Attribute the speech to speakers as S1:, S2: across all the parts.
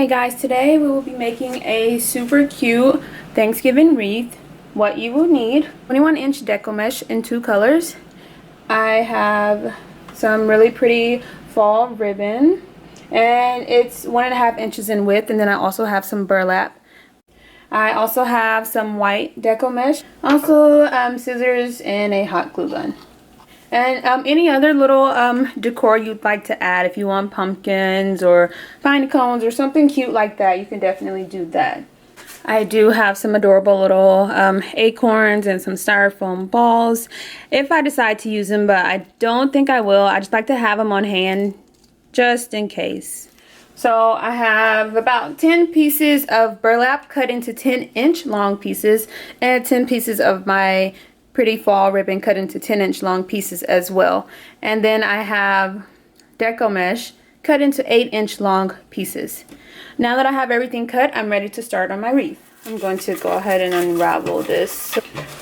S1: Hey guys, today we will be making a super cute Thanksgiving wreath. What you will need: 21-inch deco mesh in 2 colors. I have some really pretty fall ribbon, and it's 1.5 inches in width, and then I also have some burlap. I also have some white deco mesh, also scissors and a hot glue gun. And any other little decor you'd like to add. If you want pumpkins or pine cones or something cute like that, you can definitely do that. I do have some adorable little acorns and some styrofoam balls if I decide to use them, but I don't think I will. I just like to have them on hand just in case. So I have about 10 pieces of burlap cut into 10-inch long pieces, and 10 pieces of my pretty fall ribbon cut into 10-inch long pieces as well. And then I have deco mesh cut into 8-inch long pieces. Now that I have everything cut, I'm ready to start on my wreath. I'm going to go ahead and unravel this.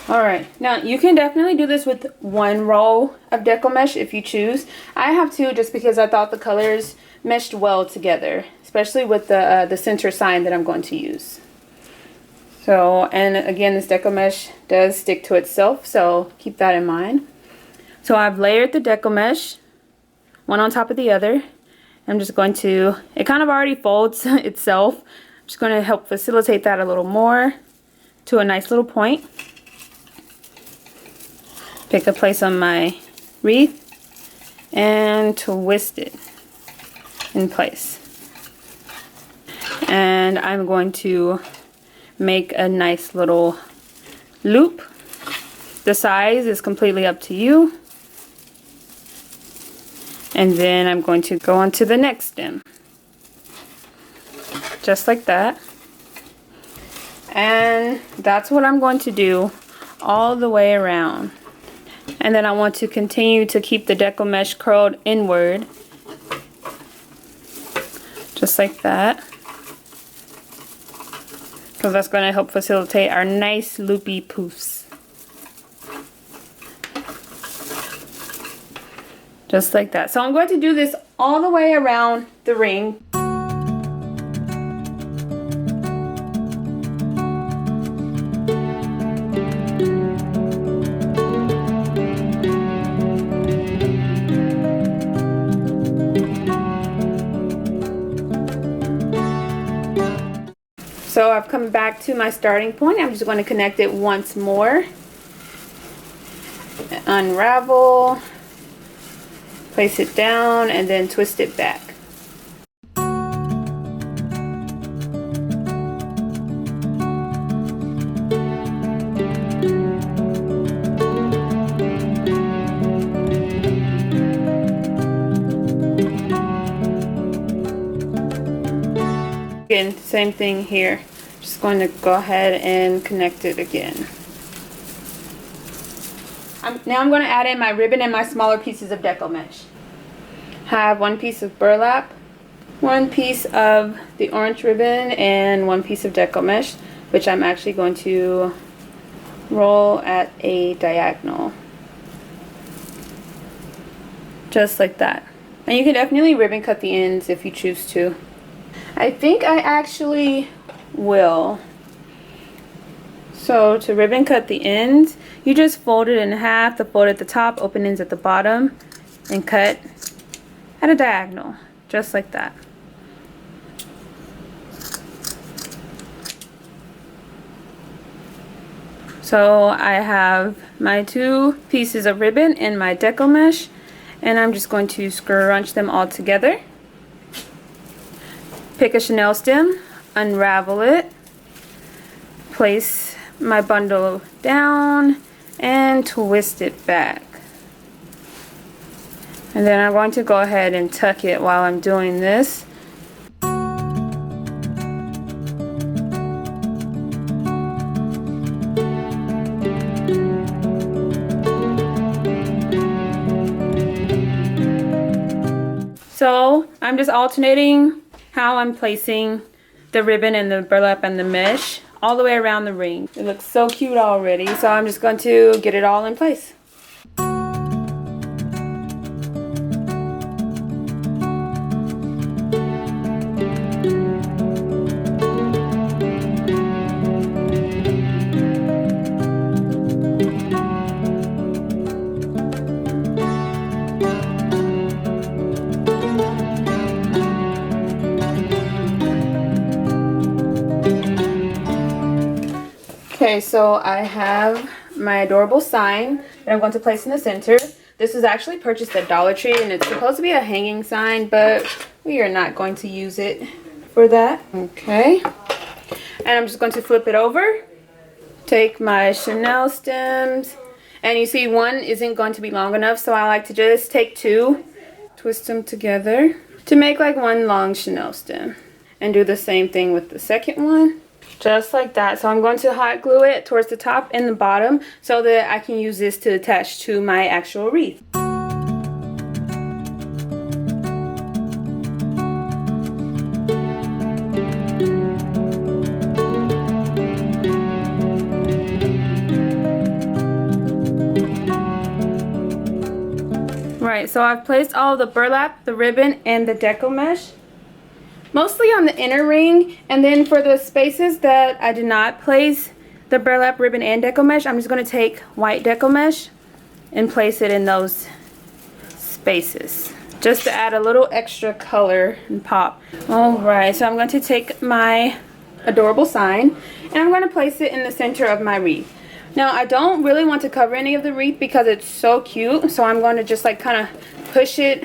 S1: Alright, now you can definitely do this with 1 roll of deco mesh if you choose. I have 2 just because I thought the colors meshed well together, especially with the center sign that I'm going to use. So, and again, this deco mesh does stick to itself, so keep that in mind. So I've layered the deco mesh, one on top of the other. I'm just going to, it kind of already folds itself. I'm just going to help facilitate that a little more to a nice little point. Pick a place on my wreath and twist it in place. And I'm going to make a nice little loop. The size is completely up to you. And then I'm going to go on to the next stem. Just like that. And that's what I'm going to do all the way around. And then I want to continue to keep the deco mesh curled inward. Just like that. Because that's going to help facilitate our nice loopy poofs. Just like that. So I'm going to do this all the way around the ring. So I've come back to my starting point. I'm just going to connect it once more. Unravel, place it down, and then twist it back. Again, same thing here. Just going to go ahead and connect it again. Now I'm going to add in my ribbon and my smaller pieces of deco mesh. Have 1 piece of burlap, 1 piece of the orange ribbon, and 1 piece of deco mesh, which I'm actually going to roll at a diagonal. Just like that. And you can definitely ribbon cut the ends if you choose to. I think I actually will. So to ribbon cut the ends, you just fold it in half, the fold at the top, open ends at the bottom, and cut at a diagonal, just like that. So I have my 2 pieces of ribbon and my deco mesh, and I'm just going to scrunch them all together. Pick a chenille stem, unravel it, place my bundle down, and twist it back. And then I'm going to go ahead and tuck it while I'm doing this. So I'm just alternating how I'm placing the ribbon and the burlap and the mesh all the way around the ring. It looks so cute already, so I'm just going to get it all in place. Okay, so I have my adorable sign that I'm going to place in the center. This is actually purchased at Dollar Tree and it's supposed to be a hanging sign, but we are not going to use it for that. Okay, and I'm just going to flip it over. Take my Chanel stems, and you see one isn't going to be long enough, so I like to just take two, twist them together to make like one long Chanel stem, and do the same thing with the second one. Just like that. So I'm going to hot glue it towards the top and the bottom so that I can use this to attach to my actual wreath. Right, so I've placed all the burlap, the ribbon, and the deco mesh. Mostly on the inner ring, and then for the spaces that I did not place the burlap, ribbon, and deco mesh, I'm just going to take white deco mesh and place it in those spaces just to add a little extra color and pop. Alright, so I'm going to take my adorable sign and I'm going to place it in the center of my wreath. Now I don't really want to cover any of the wreath because it's so cute, so I'm going to just like kind of push it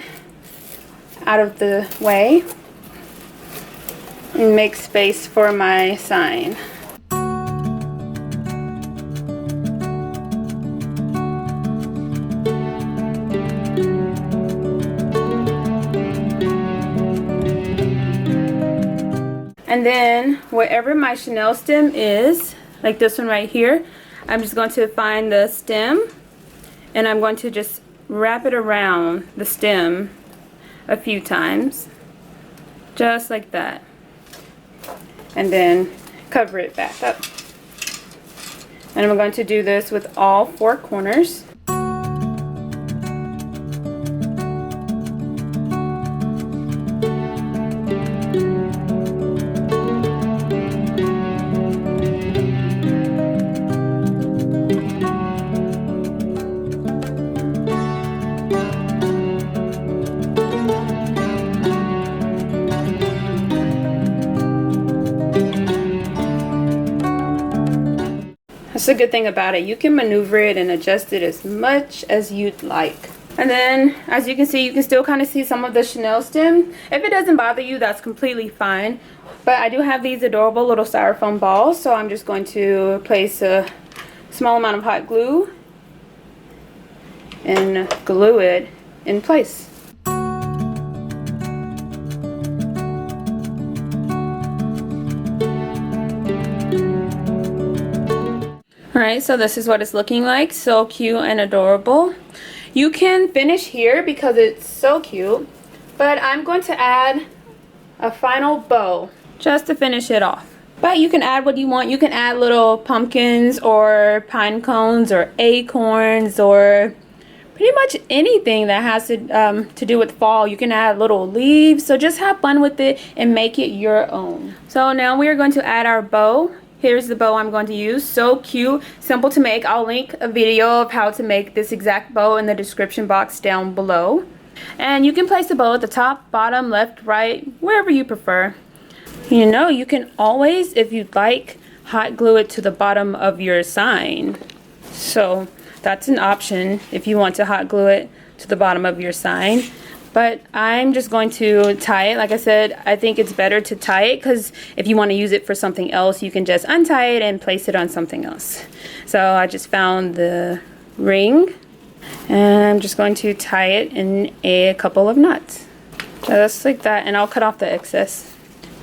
S1: out of the way and make space for my sign. And then wherever my Chanel stem is, like this one right here, I'm just going to find the stem and I'm going to just wrap it around the stem a few times, just like that. And then cover it back up. And I'm going to do this with all four corners. That's a good thing about it. You can maneuver it and adjust it as much as you'd like. And then, as you can see, you can still kind of see some of the Chanel stem. If it doesn't bother you, that's completely fine. But I do have these adorable little styrofoam balls, so I'm just going to place a small amount of hot glue and glue it in place. Alright, so this is what it's looking like. So cute and adorable. You can finish here because it's so cute, but I'm going to add a final bow just to finish it off. But you can add what you want. You can add little pumpkins or pine cones or acorns or pretty much anything that has to do with fall. You can add little leaves. So just have fun with it and make it your own. So now we are going to add our bow. Here's the bow I'm going to use. So cute, simple to make. I'll link a video of how to make this exact bow in the description box down below. And you can place the bow at the top, bottom, left, right, wherever you prefer. You know, you can always, if you'd like, hot glue it to the bottom of your sign. So that's an option if you want to hot glue it to the bottom of your sign. But I'm just going to tie it. Like I said, I think it's better to tie it because if you want to use it for something else, you can just untie it and place it on something else. So I just found the ring and I'm just going to tie it in a couple of knots. Just like that, and I'll cut off the excess.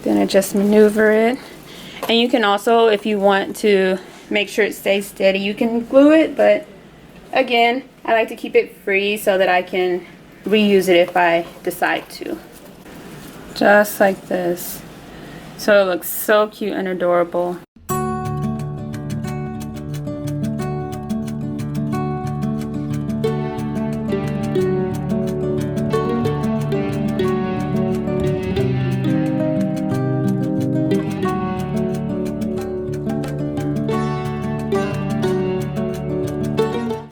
S1: Then I just maneuver it. And you can also, if you want to make sure it stays steady, you can glue it, but again, I like to keep it free so that I can reuse it if I decide to. Just like this. So it looks so cute and adorable.